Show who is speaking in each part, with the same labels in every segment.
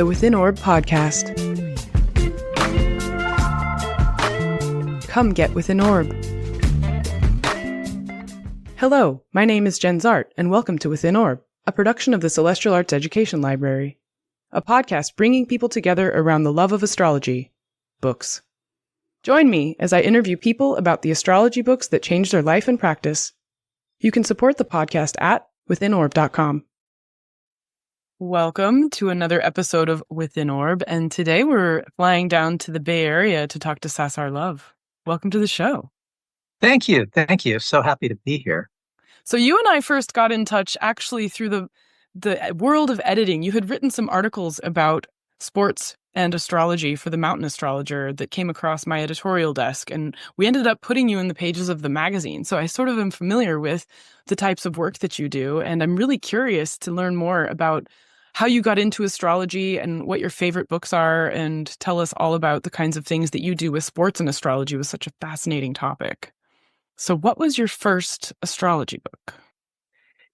Speaker 1: the Within Orb podcast. Come get Within Orb. Hello, my name is Jenn Zahrt, and welcome to Within Orb, a production of the Celestial Arts Education Library, a podcast bringing people together around the love of astrology, books. Join me as I interview people about the astrology books that changed their life and practice. You can support the podcast at withinorb.com. Welcome to another episode of Within Orb, and today we're flying down to the Bay Area to talk to César Love. Welcome to the show.
Speaker 2: Thank you. So happy to be here.
Speaker 1: So you and I first got in touch actually through the world of editing. You had written some articles about sports and astrology for the Mountain Astrologer that came across my editorial desk, and we ended up putting you in the pages of the magazine. So I sort of am familiar with the types of work that you do, and I'm really curious to learn more about how you got into astrology and what your favorite books are, and tell us all about the kinds of things that you do with sports and astrology was such a fascinating topic. So what was your first astrology book?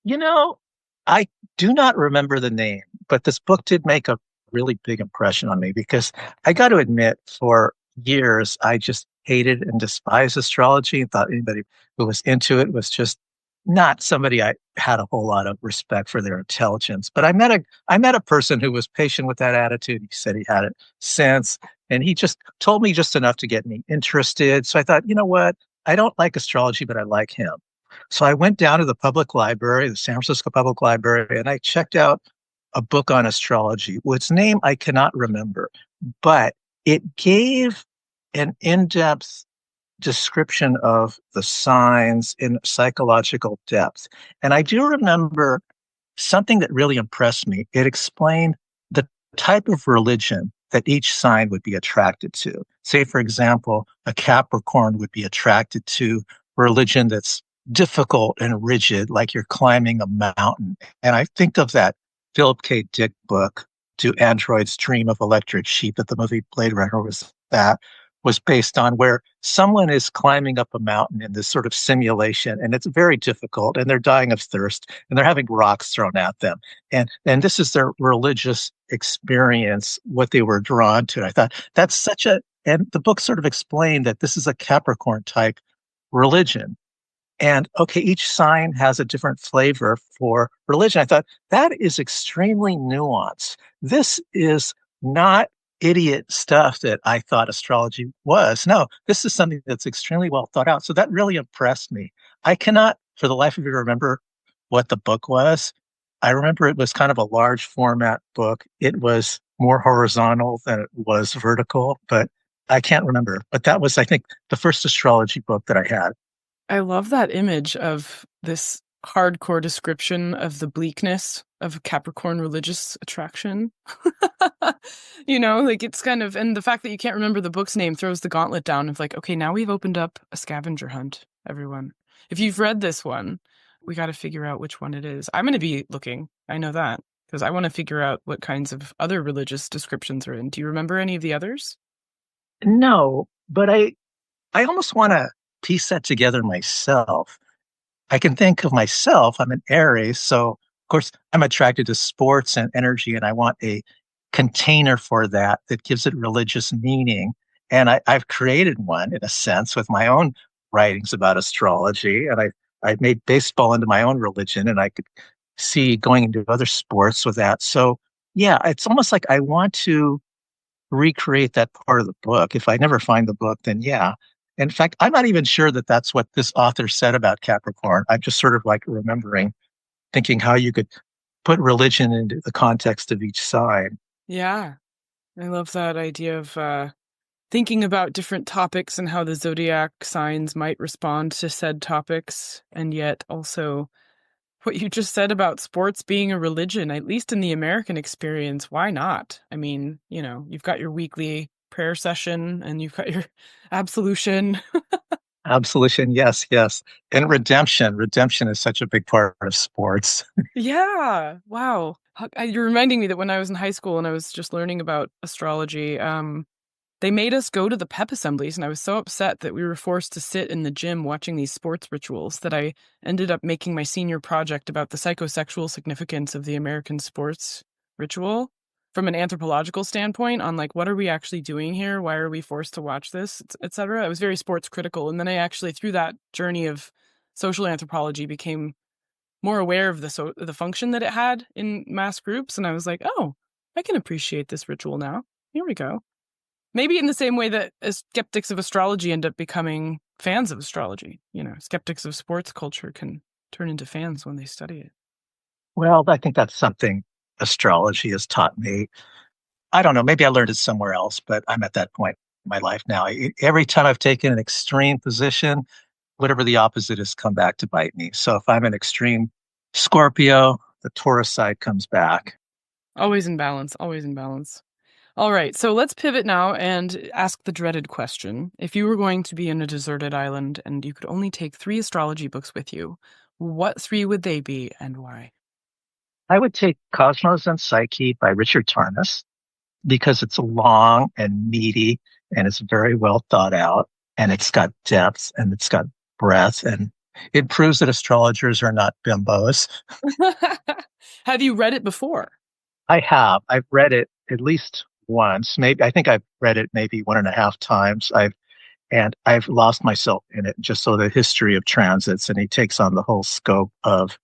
Speaker 2: You know, I do not remember the name, but this book did make a really big impression on me because I got to admit, for years, I just hated and despised astrology and thought anybody who was into it was just not somebody I had a whole lot of respect for their intelligence. But I met a person who was patient with that attitude. He said he had it since, and he just told me just enough to get me interested. So I thought, you know what? I don't like astrology, but I like him. So I went down to the public library, the San Francisco Public Library, and I checked out a book on astrology, whose name I cannot remember, but it gave an in-depth description of the signs in psychological depth. And I do remember something that really impressed me. It explained the type of religion that each sign would be attracted to. Say, for example, a Capricorn would be attracted to religion that's difficult and rigid, like you're climbing a mountain. And I think of that Philip K. Dick book, Do Androids Dream of Electric Sheep, that the movie Blade Runner was based on, where someone is climbing up a mountain in this sort of simulation, and it's very difficult, and they're dying of thirst, and they're having rocks thrown at them. And this is their religious experience, what they were drawn to. I thought that's and the book sort of explained that this is a Capricorn type religion. And okay, each sign has a different flavor for religion. I thought that is extremely nuanced. This is not idiot stuff that I thought astrology was. No, this is something that's extremely well thought out. So that really impressed me. I cannot, for the life of me, remember what the book was. I remember it was kind of a large format book. It was more horizontal than it was vertical, but I can't remember. But that was, I think, the first astrology book that I had.
Speaker 1: I love that image of this hardcore description of the bleakness of Capricorn religious attraction. Like it's kind of, and the fact that you can't remember the book's name throws the gauntlet down of like, okay, now we've opened up a scavenger hunt, everyone. If you've read this one, we got to figure out which one it is. I'm going to be looking. I know that because I want to figure out what kinds of other religious descriptions are in. Do you remember any of the others?
Speaker 2: No, but I almost want to piece that together myself. I can think of myself, I'm an Aries, so of course I'm attracted to sports and energy, and I want a container for that gives it religious meaning. And I've created one in a sense with my own writings about astrology, and I made baseball into my own religion, and I could see going into other sports with that. So yeah, it's almost like I want to recreate that part of the book. If I never find the book, then yeah. In fact, I'm not even sure that that's what this author said about Capricorn. I'm just sort of like remembering, thinking how you could put religion into the context of each sign.
Speaker 1: Yeah, I love that idea of thinking about different topics and how the zodiac signs might respond to said topics, and yet also what you just said about sports being a religion, at least in the American experience. Why not? I mean, you've got your weekly prayer session and you've got your absolution.
Speaker 2: Absolution, yes. And redemption is such a big part of sports.
Speaker 1: Yeah. Wow. You're reminding me that when I was in high school and I was just learning about astrology, they made us go to the pep assemblies, and I was so upset that we were forced to sit in the gym watching these sports rituals that I ended up making my senior project about the psychosexual significance of the American sports ritual from an anthropological standpoint on like, what are we actually doing here? Why are we forced to watch this, etc. I was very sports critical. And then I actually, through that journey of social anthropology, became more aware of the function that it had in mass groups. And I was like, oh, I can appreciate this ritual now. Here we go. Maybe in the same way that skeptics of astrology end up becoming fans of astrology. You know, skeptics of sports culture can turn into fans when they study it.
Speaker 2: Well, I think that's something astrology has taught me. I don't know, maybe I learned it somewhere else, but I'm at that point in my life now. Every time I've taken an extreme position, whatever the opposite has come back to bite me. So if I'm an extreme Scorpio, the Taurus side comes back.
Speaker 1: Always in balance, always in balance. All right, so let's pivot now and ask the dreaded question. If you were going to be in a deserted island and you could only take 3 astrology books with you, what 3 would they be and why?
Speaker 2: I would take Cosmos and Psyche by Richard Tarnas because it's long and meaty and it's very well thought out and it's got depth and it's got breadth and it proves that astrologers are not bimbos.
Speaker 1: Have you read it before?
Speaker 2: I have. I've read it at least once. Maybe I think I've read it maybe 1.5 times. I've lost myself in it, just so the history of transits, and he takes on the whole scope of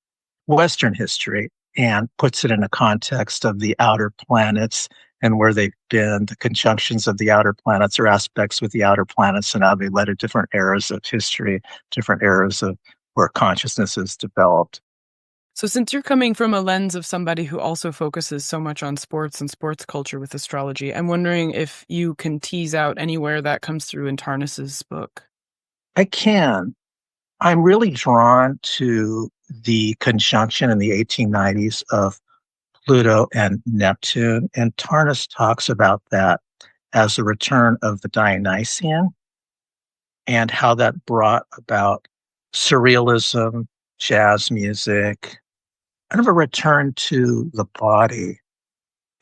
Speaker 2: Western history and puts it in a context of the outer planets and where they've been, the conjunctions of the outer planets or aspects with the outer planets, and how they led to different eras of history, different eras of where consciousness is developed.
Speaker 1: So since you're coming from a lens of somebody who also focuses so much on sports and sports culture with astrology, I'm wondering if you can tease out anywhere that comes through in Tarnas's book.
Speaker 2: I can. I'm really drawn to the conjunction in the 1890s of Pluto and Neptune, and Tarnas talks about that as a return of the Dionysian and how that brought about surrealism, jazz music, kind of a return to the body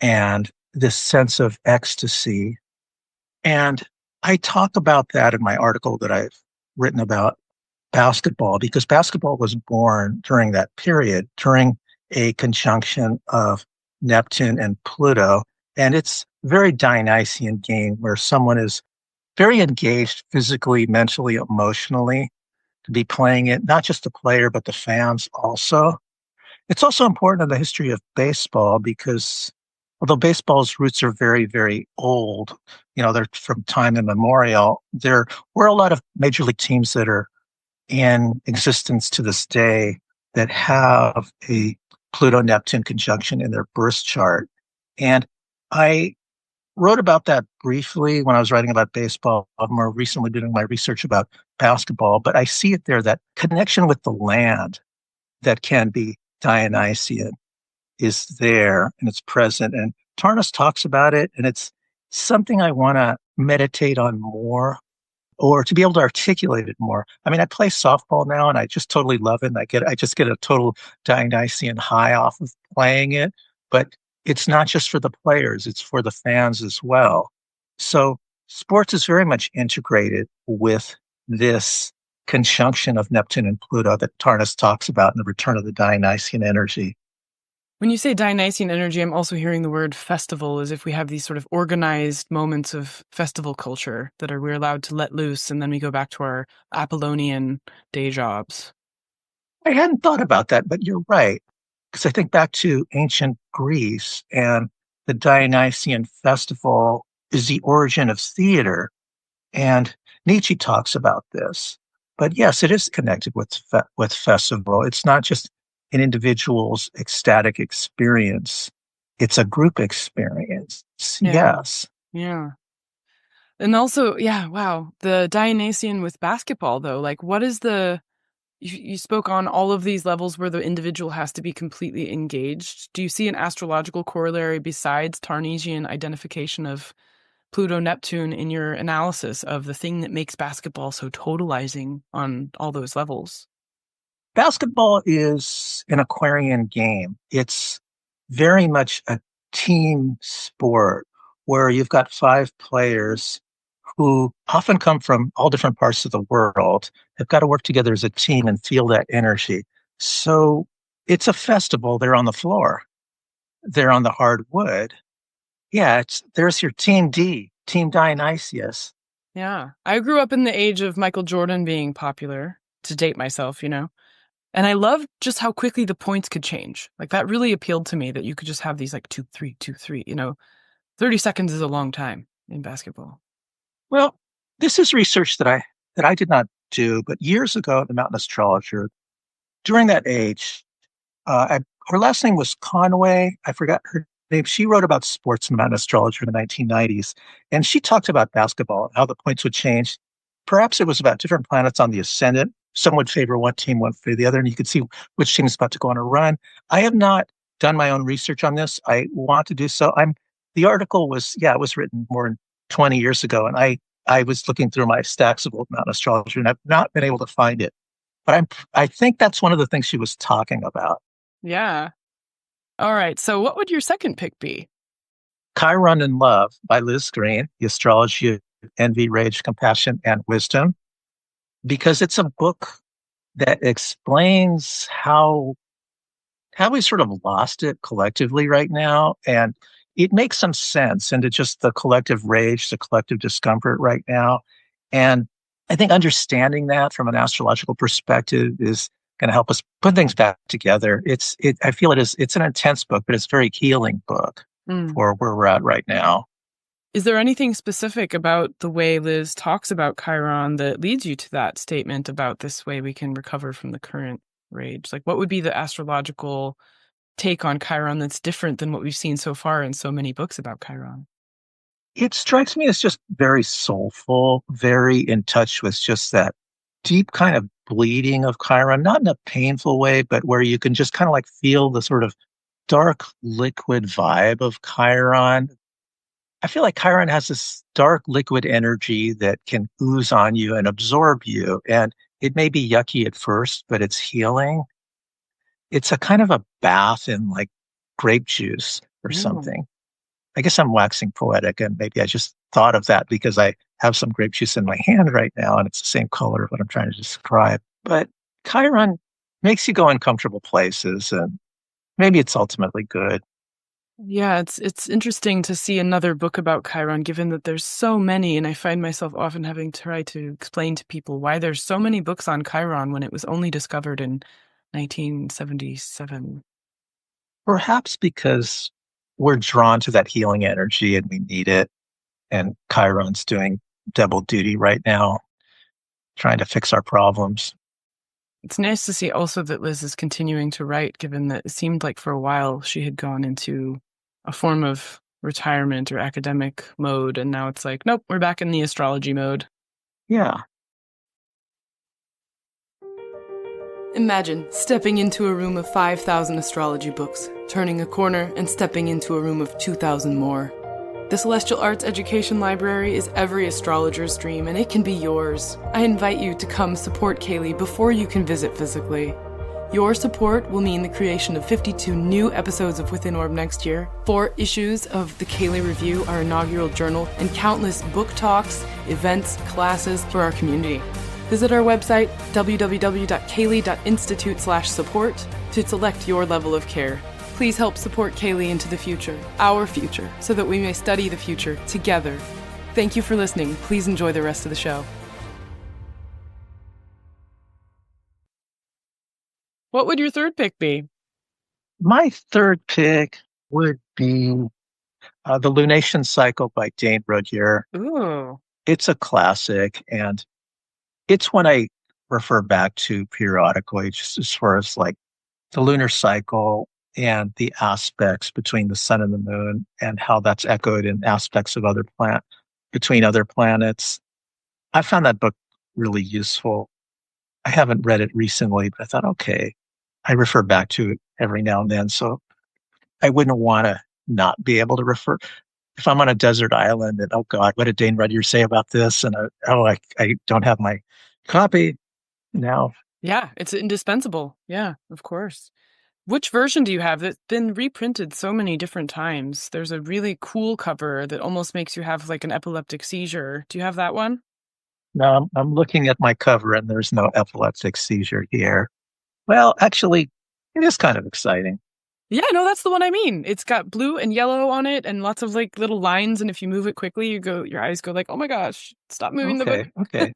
Speaker 2: and this sense of ecstasy. And I talk about that in my article that I've written about basketball, because basketball was born during that period, during a conjunction of Neptune and Pluto. And it's a very Dionysian game where someone is very engaged physically, mentally, emotionally to be playing it, not just the player, but the fans also. It's also important in the history of baseball because although baseball's roots are very, very old, they're from time immemorial, there were a lot of major league teams that are in existence to this day that have a Pluto-Neptune conjunction in their birth chart. And I wrote about that briefly when I was writing about baseball. I've more recently doing my research about basketball, but I see it there, that connection with the land that can be Dionysian is there and it's present. And Tarnas talks about it, and it's something I want to meditate on more or to be able to articulate it more. I mean, I play softball now and I just totally love it. And I just get a total Dionysian high off of playing it, but it's not just for the players, it's for the fans as well. So sports is very much integrated with this conjunction of Neptune and Pluto that Tarnas talks about in the return of the Dionysian energy.
Speaker 1: When you say Dionysian energy, I'm also hearing the word festival, as if we have these sort of organized moments of festival culture that we're allowed to let loose, and then we go back to our Apollonian day jobs.
Speaker 2: I hadn't thought about that, but you're right. Because I think back to ancient Greece, and the Dionysian festival is the origin of theater. And Nietzsche talks about this. But yes, it is connected with festival. It's not just an individual's ecstatic experience. It's a group experience.
Speaker 1: Yeah.
Speaker 2: Yes.
Speaker 1: Yeah. And also, yeah, wow. The Dionysian with basketball, though, like what is you spoke on all of these levels where the individual has to be completely engaged. Do you see an astrological corollary besides Tarnasian identification of Pluto Neptune in your analysis of the thing that makes basketball so totalizing on all those levels?
Speaker 2: Basketball is an Aquarian game. It's very much a team sport where you've got 5 players who often come from all different parts of the world. They've got to work together as a team and feel that energy. So it's a festival. They're on the floor. They're on the hard wood. Yeah, there's your Team D, Team Dionysius.
Speaker 1: Yeah. I grew up in the age of Michael Jordan being popular, to date myself, And I loved just how quickly the points could change. Like that really appealed to me that you could just have these like 2-3, 2-3, 30 seconds is a long time in basketball.
Speaker 2: Well, this is research that I did not do, but years ago at the Mountain Astrologer, during that age, her last name was Conway. I forgot her name. She wrote about sports in the Mountain Astrologer in the 1990s, and she talked about basketball and how the points would change. Perhaps it was about different planets on the ascendant. Some would favor one team, one favor the other, and you could see which team is about to go on a run. I have not done my own research on this. I want to do so. The article was, yeah, it was written more than 20 years ago, and I was looking through my stacks of old Mountain Astrologer, and I've not been able to find it. But I think that's one of the things she was talking about.
Speaker 1: Yeah. All right. So what would your second pick be?
Speaker 2: Chiron in Love by Liz Greene, The Astrology of Envy, Rage, Compassion, and Wisdom, because it's a book that explains how we sort of lost it collectively right now. And it makes some sense into just the collective rage, the collective discomfort right now. And I think understanding that from an astrological perspective is going to help us put things back together. I feel it's an intense book, but it's a very healing book for where we're at right now.
Speaker 1: Is there anything specific about the way Liz talks about Chiron that leads you to that statement about this way we can recover from the current rage? Like, what would be the astrological take on Chiron that's different than what we've seen so far in so many books about Chiron?
Speaker 2: It strikes me as just very soulful, very in touch with just that deep kind of bleeding of Chiron, not in a painful way, but where you can just kind of like feel the sort of dark liquid vibe of Chiron. I feel like Chiron has this dark liquid energy that can ooze on you and absorb you. And it may be yucky at first, but it's healing. It's a kind of a bath in like grape juice or something. I guess I'm waxing poetic, and maybe I just thought of that because I have some grape juice in my hand right now, and it's the same color of what I'm trying to describe. But Chiron makes you go uncomfortable places, and maybe it's ultimately good.
Speaker 1: Yeah, it's interesting to see another book about Chiron, given that there's so many, and I find myself often having to try to explain to people why there's so many books on Chiron when it was only discovered in 1977.
Speaker 2: Perhaps because we're drawn to that healing energy and we need it. And Chiron's doing double duty right now, trying to fix our problems.
Speaker 1: It's nice to see also that Liz is continuing to write, given that it seemed like for a while she had gone into a form of retirement or academic mode, and now it's like, nope, we're back in the astrology mode.
Speaker 2: Yeah.
Speaker 1: Imagine stepping into a room of 5,000 astrology books, turning a corner and stepping into a room of 2,000 more. The Celestial Arts Education Library is every astrologer's dream, and it can be yours. I invite you to come support CAELi before you can visit physically. Your support will mean the creation of 52 new episodes of Within Orb next year, 4 issues of the CAELi Review, our inaugural journal, and countless book talks, events, classes for our community. Visit our website, www.caeli.institute/support, to select your level of care. Please help support CAELi into the future, our future, so that we may study the future together. Thank you for listening. Please enjoy the rest of the show. What would your third pick be?
Speaker 2: My third pick would be The Lunation Cycle by Dane Rudhyar.
Speaker 1: Ooh.
Speaker 2: It's a classic, and it's one I refer back to periodically, just as far as like the lunar cycle and the aspects between the sun and the moon and how that's echoed in aspects of between other planets. I found that book really useful. I haven't read it recently, but I thought, okay, I refer back to it every now and then. So I wouldn't want to not be able to refer. If I'm on a desert island and, oh God, what did Dane Rudhyar say about this? And I don't have my copy now.
Speaker 1: Yeah, it's indispensable. Yeah, of course. Which version do you have that's been reprinted so many different times? There's a really cool cover that almost makes you have like an epileptic seizure. Do you have that one?
Speaker 2: No, I'm looking at my cover and there's no epileptic seizure here. Well, actually, it is kind of exciting.
Speaker 1: Yeah, no, that's the one I mean. It's got blue and yellow on it and lots of like little lines. And if you move it quickly, your eyes go like, oh my gosh, stop moving the book.
Speaker 2: Okay.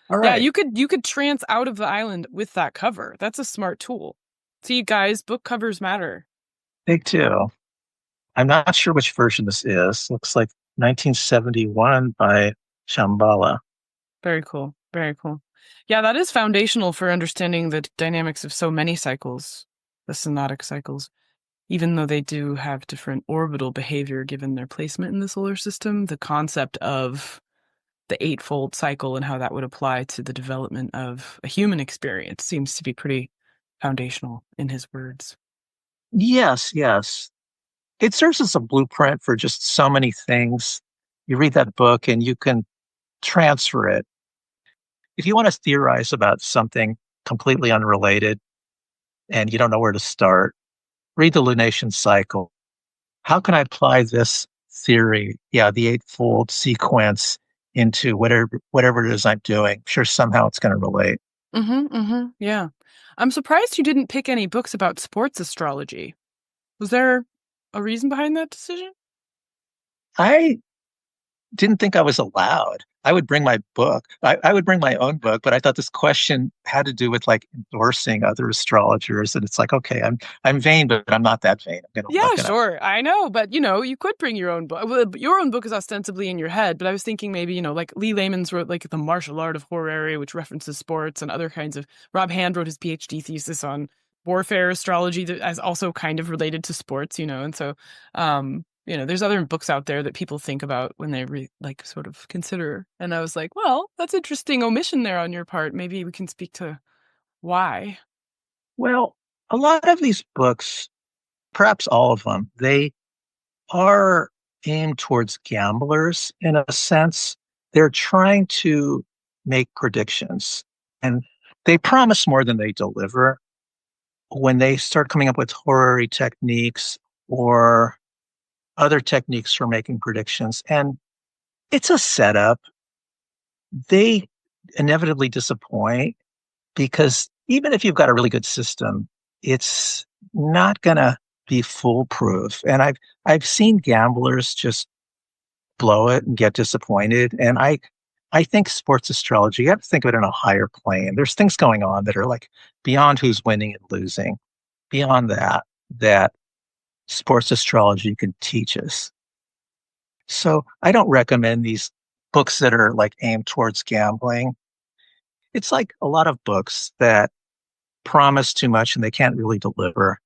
Speaker 2: All
Speaker 1: Yeah,
Speaker 2: right.
Speaker 1: you could trance out of the island with that cover. That's a smart tool. See, guys, book covers matter.
Speaker 2: Take two. I'm not sure which version this is. Looks like 1971 by Shambhala.
Speaker 1: Very cool. Very cool. Yeah, that is foundational for understanding the dynamics of so many cycles, the synodic cycles. Even though they do have different orbital behavior given their placement in the solar system, the concept of the eightfold cycle and how that would apply to the development of a human experience seems to be pretty foundational in his words.
Speaker 2: Yes. It serves as a blueprint for just so many things. You read that book and you can transfer it. If you want to theorize about something completely unrelated and you don't know where to start, read the Lunation Cycle. How can I apply this theory, the eightfold sequence, into whatever it is I'm doing? I'm sure somehow it's going to relate.
Speaker 1: Yeah. I'm surprised you didn't pick any books about sports astrology. Was there a reason behind that decision?
Speaker 2: I didn't think I was allowed. I would bring my book. I would bring my own book, but I thought this question had to do with like endorsing other astrologers. And it's like, okay, I'm vain, but I'm not that vain.
Speaker 1: Yeah, sure. I know, but you could bring your own book. Well, your own book is ostensibly in your head, but I was thinking maybe, like Lee Layman's wrote like The Martial Art of Horary, which references sports and other kinds of. Rob Hand wrote his PhD thesis on warfare astrology that is also kind of related to sports, and so there's other books out there that people think about when they sort of consider. And I was like, well, that's interesting omission there on your part. Maybe we can speak to why.
Speaker 2: Well, a lot of these books, perhaps all of them, they are aimed towards gamblers in a sense. They're trying to make predictions and they promise more than they deliver. When they start coming up with horary techniques or other techniques for making predictions, and it's a setup, they inevitably disappoint because even if you've got a really good system, it's not going to be foolproof. And I've seen gamblers just blow it and get disappointed. And I think sports astrology, you have to think of it in a higher plane. There's things going on that are like beyond who's winning and losing, beyond that sports astrology can teach us. So I don't recommend these books that are like aimed towards gambling. It's like a lot of books that promise too much and they can't really deliver.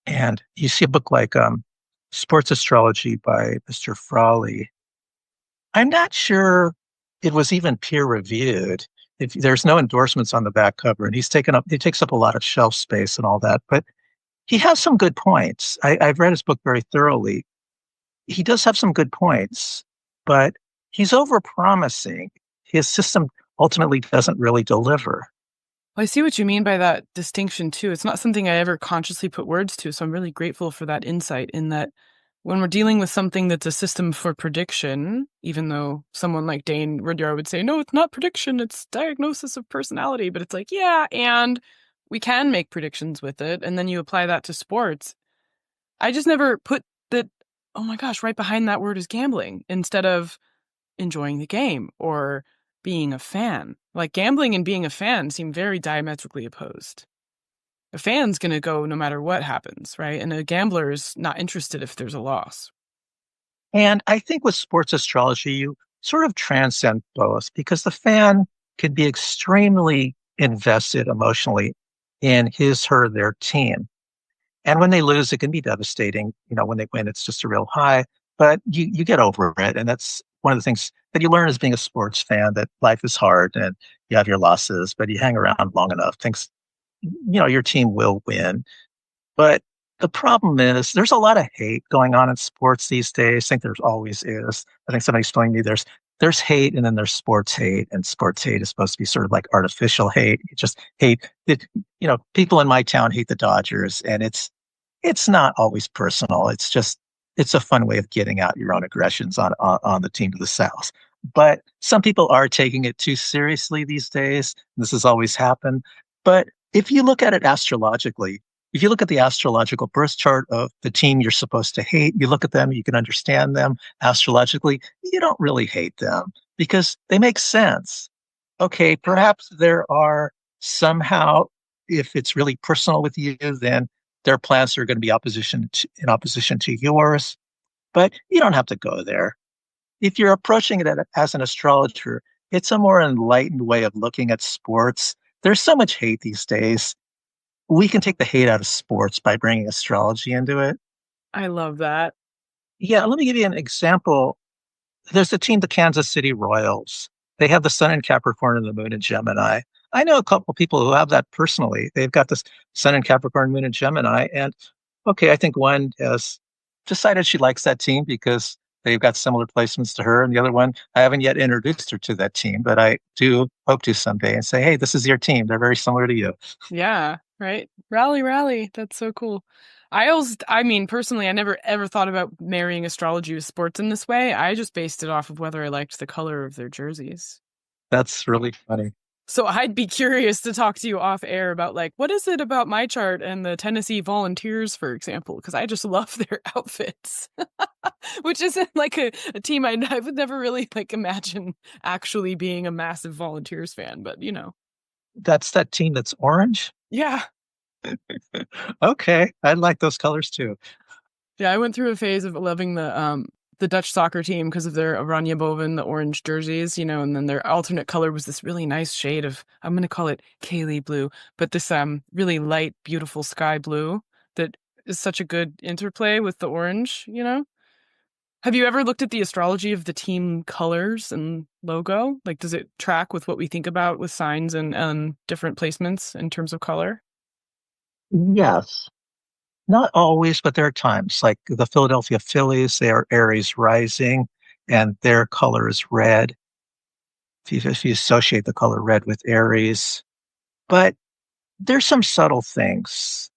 Speaker 2: And you see a book like Sports Astrology by Mr. Frawley. I'm not sure it was even peer reviewed. There's no endorsements on the back cover, and he takes up a lot of shelf space and all that. But he has some good points. I've read his book very thoroughly. He does have some good points, but he's overpromising. His system ultimately doesn't really deliver.
Speaker 1: Well, I see what you mean by that distinction too. It's not something I ever consciously put words to, so I'm really grateful for that insight in that when we're dealing with something that's a system for prediction, even though someone like Dane Rudhyar would say, no, it's not prediction, it's diagnosis of personality, but it's like, yeah, and we can make predictions with it, and then you apply that to sports. I just never put that, oh my gosh, right behind that word is gambling instead of enjoying the game or being a fan. Like gambling and being a fan seem very diametrically opposed. A fan's going to go no matter what happens, right? And a gambler is not interested if there's a loss.
Speaker 2: And I think with sports astrology, you sort of transcend both because the fan can be extremely invested emotionally in their team. And when they lose, it can be devastating. When they win, it's just a real high, but you get over it. And that's one of the things that you learn as being a sports fan, that life is hard and you have your losses, but you hang around long enough, your team will win. But the problem is there's a lot of hate going on in sports these days. I think there's always is. I think somebody explained to me there's hate and then there's sports hate, and sports hate is supposed to be sort of like artificial hate. You just hate it. People in my town hate the Dodgers, and it's not always personal. It's a fun way of getting out your own aggressions on the team to the south. But some people are taking it too seriously these days. This has always happened. But if you look at it astrologically, If you look at the astrological birth chart of the team you're supposed to hate, you look at them, you can understand them astrologically, you don't really hate them because they make sense. Okay, perhaps there are somehow, if it's really personal with you, then their plans are going to be in opposition to yours, but you don't have to go there. If you're approaching it as an astrologer, it's a more enlightened way of looking at sports. There's so much hate these days. We can take the hate out of sports by bringing astrology into it.
Speaker 1: I love that.
Speaker 2: Yeah, let me give you an example. There's the team, the Kansas City Royals. They have the sun in Capricorn and the moon in Gemini. I know a couple people who have that personally. They've got this sun in Capricorn, moon in Gemini. And okay, I think one has decided she likes that team because they've got similar placements to her. And the other one, I haven't yet introduced her to that team, but I do hope to someday and say, hey, this is your team. They're very similar to you.
Speaker 1: Yeah, right. Rally, rally. That's so cool. I mean, personally, I never ever thought about marrying astrology with sports in this way. I just based it off of whether I liked the color of their jerseys.
Speaker 2: That's really funny.
Speaker 1: So I'd be curious to talk to you off air about like, what is it about my chart and the Tennessee Volunteers, for example? Because I just love their outfits, which isn't like a team I would never really like imagine actually being a massive Volunteers fan, but you know.
Speaker 2: That's that team that's orange?
Speaker 1: Yeah.
Speaker 2: Okay, I like those colors too.
Speaker 1: Yeah, I went through a phase of loving the Dutch soccer team because of their Oranje Boven, the orange jerseys, you know, and then their alternate color was this really nice shade of, I'm going to call it CAELi blue, but this really light, beautiful sky blue that is such a good interplay with the orange, you know? Have you ever looked at the astrology of the team colors and logo? Like, does it track with what we think about with signs and different placements in terms of color?
Speaker 2: Yes. Not always, but there are times, like the Philadelphia Phillies, they are Aries rising, and their color is red. If you associate the color red with Aries. But there's some subtle things.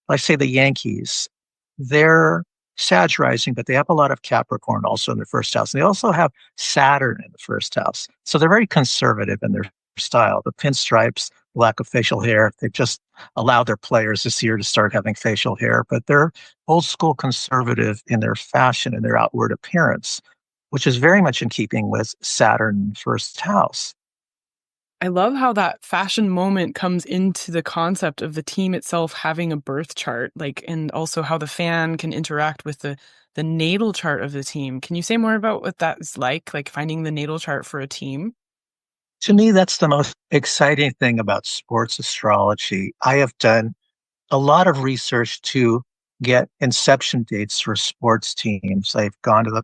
Speaker 2: Like, say, the Yankees, they're Sag rising, but they have a lot of Capricorn also in their first house. And they also have Saturn in the first house. So they're very conservative in their style. The pinstripes, lack of facial hair, they've just allowed their players this year to start having facial hair, but they're old school conservative in their fashion and their outward appearance, which is very much in keeping with Saturn first house.
Speaker 1: I love how that fashion moment comes into the concept of the team itself having a birth chart, like, and also how the fan can interact with the natal chart of the team. Can you say more about what that is like finding the natal chart for a team?
Speaker 2: To me, that's the most exciting thing about sports astrology. I have done a lot of research to get inception dates for sports teams. I've gone to the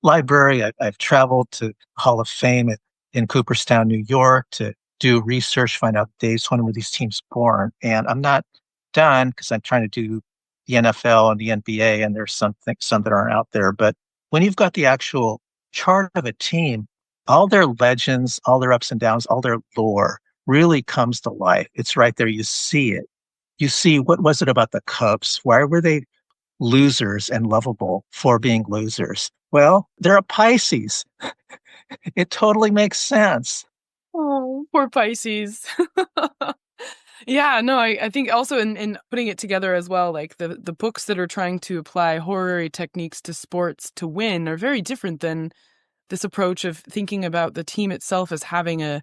Speaker 2: library. I've traveled to Hall of Fame in Cooperstown, New York, to do research, find out dates when were these teams born. And I'm not done because I'm trying to do the NFL and the NBA, and there's some that aren't out there. But when you've got the actual chart of a team, all their legends, all their ups and downs, all their lore really comes to life. It's right there. You see it. You see, what was it about the Cubs? Why were they losers and lovable for being losers? Well, they're a Pisces. It totally makes sense.
Speaker 1: Oh, poor Pisces. Yeah, no, I think also in putting it together as well, like the books that are trying to apply horary techniques to sports to win are very different than this approach of thinking about the team itself as having a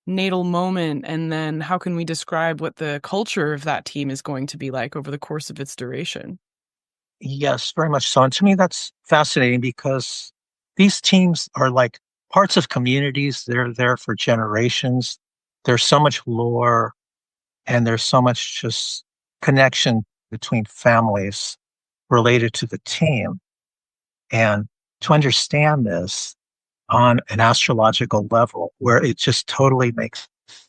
Speaker 1: natal moment, and then how can we describe what the culture of that team is going to be like over the course of its duration?
Speaker 2: Yes, very much so. And to me, that's fascinating because these teams are like parts of communities. They're there for generations. There's so much lore and there's so much just connection between families related to the team. And to understand this on an astrological level where it just totally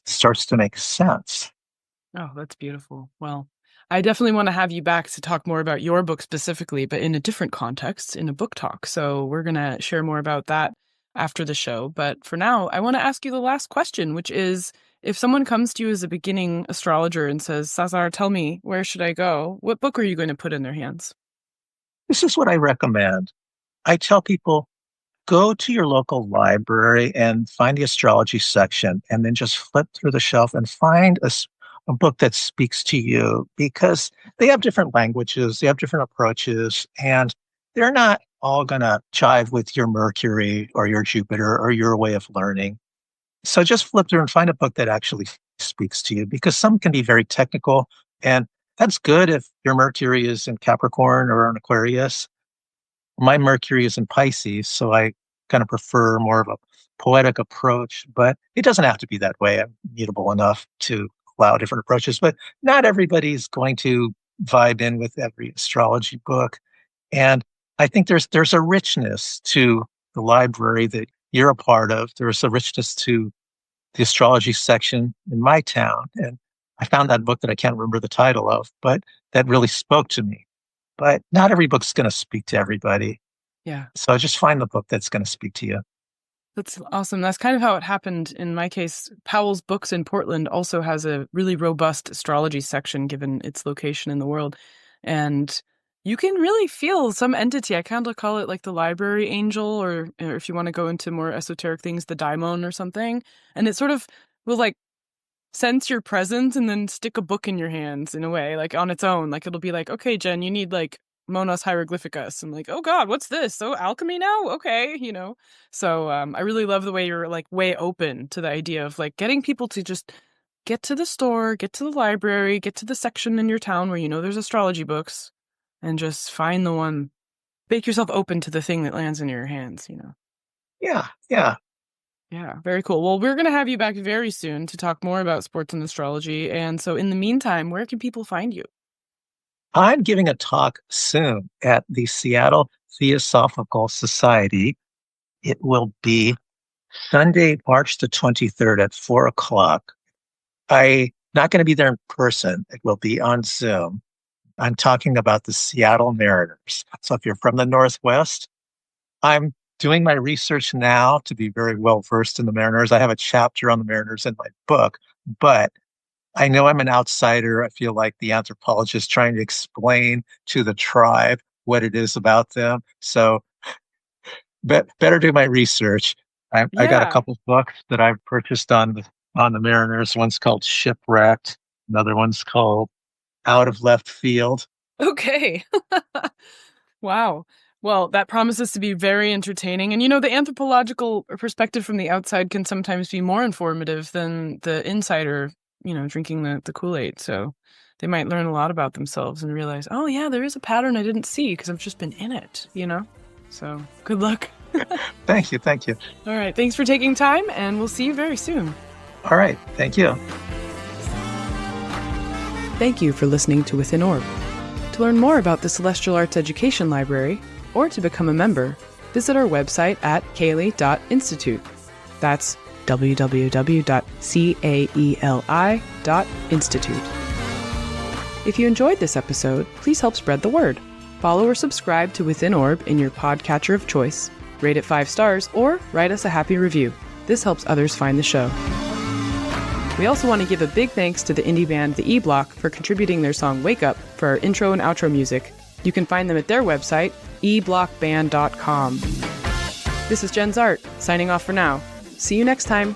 Speaker 2: starts to make sense.
Speaker 1: Oh, that's beautiful. Well, I definitely want to have you back to talk more about your book specifically, but in a different context, in a book talk. So we're going to share more about that after the show. But for now, I want to ask you the last question, which is, if someone comes to you as a beginning astrologer and says, César, tell me, where should I go? What book are you going to put in their hands?
Speaker 2: This is what I recommend. I tell people, go to your local library and find the astrology section, and then just flip through the shelf and find a a book that speaks to you, because they have different languages, they have different approaches, and they're not all going to jive with your Mercury or your Jupiter or your way of learning. So just flip through and find a book that actually speaks to you, because some can be very technical, and that's good if your Mercury is in Capricorn or in Aquarius. My Mercury is in Pisces, so I kind of prefer more of a poetic approach, but it doesn't have to be that way. I'm mutable enough to allow different approaches, but not everybody's going to vibe in with every astrology book. And I think there's a richness to the library that you're a part of. There's a richness to the astrology section in my town. And I found that book that I can't remember the title of, but that really spoke to me. But not every book's going to speak to everybody.
Speaker 1: Yeah.
Speaker 2: So just find the book that's going to speak to you.
Speaker 1: That's awesome. That's kind of how it happened in my case. Powell's Books in Portland also has a really robust astrology section given its location in the world. And you can really feel some entity. I kind of call it like the library angel, or if you want to go into more esoteric things, the daimon or something. And it sort of will like sense your presence and then stick a book in your hands in a way, like on its own. Like it'll be like, okay, Jen, you need like Monos Hieroglyphicus. I'm like, oh God, what's this? Oh, alchemy now? Okay, So I really love the way you're like way open to the idea of like getting people to just get to the store, get to the library, get to the section in your town where there's astrology books, and just find the one. Make yourself open to the thing that lands in your hands,
Speaker 2: Yeah.
Speaker 1: Yeah, very cool. Well, we're going to have you back very soon to talk more about sports and astrology. And so in the meantime, where can people find you?
Speaker 2: I'm giving a talk soon at the Seattle Theosophical Society. It will be Sunday, March the 23rd at 4:00. I'm not going to be there in person. It will be on Zoom. I'm talking about the Seattle Mariners. So if you're from the Northwest, I'm doing my research now to be very well versed in the Mariners. I have a chapter on the Mariners in my book, but I know I'm an outsider. I feel like the anthropologist trying to explain to the tribe what it is about them. So better do my research. I got a couple of books that I've purchased on the Mariners. One's called Shipwrecked. Another one's called Out of Left Field.
Speaker 1: Okay. Wow. Well, that promises to be very entertaining. And the anthropological perspective from the outside can sometimes be more informative than the insider, drinking the Kool-Aid. So they might learn a lot about themselves and realize, oh yeah, there is a pattern I didn't see because I've just been in it, So good luck.
Speaker 2: Thank you.
Speaker 1: All right. Thanks for taking time, and we'll see you very soon.
Speaker 2: All right. Thank you.
Speaker 1: Thank you for listening to Within Orb. To learn more about the Celestial Arts Education Library, or to become a member, visit our website at CAELi.institute. That's www.caeli.institute. If you enjoyed this episode, please help spread the word. Follow or subscribe to Within Orb in your podcatcher of choice, rate it 5 stars, or write us a happy review. This helps others find the show. We also want to give a big thanks to the indie band The E-Block for contributing their song Wake Up for our intro and outro music. You can find them at their website, eblockband.com. This is Jenn Zahrt, signing off for now. See you next time.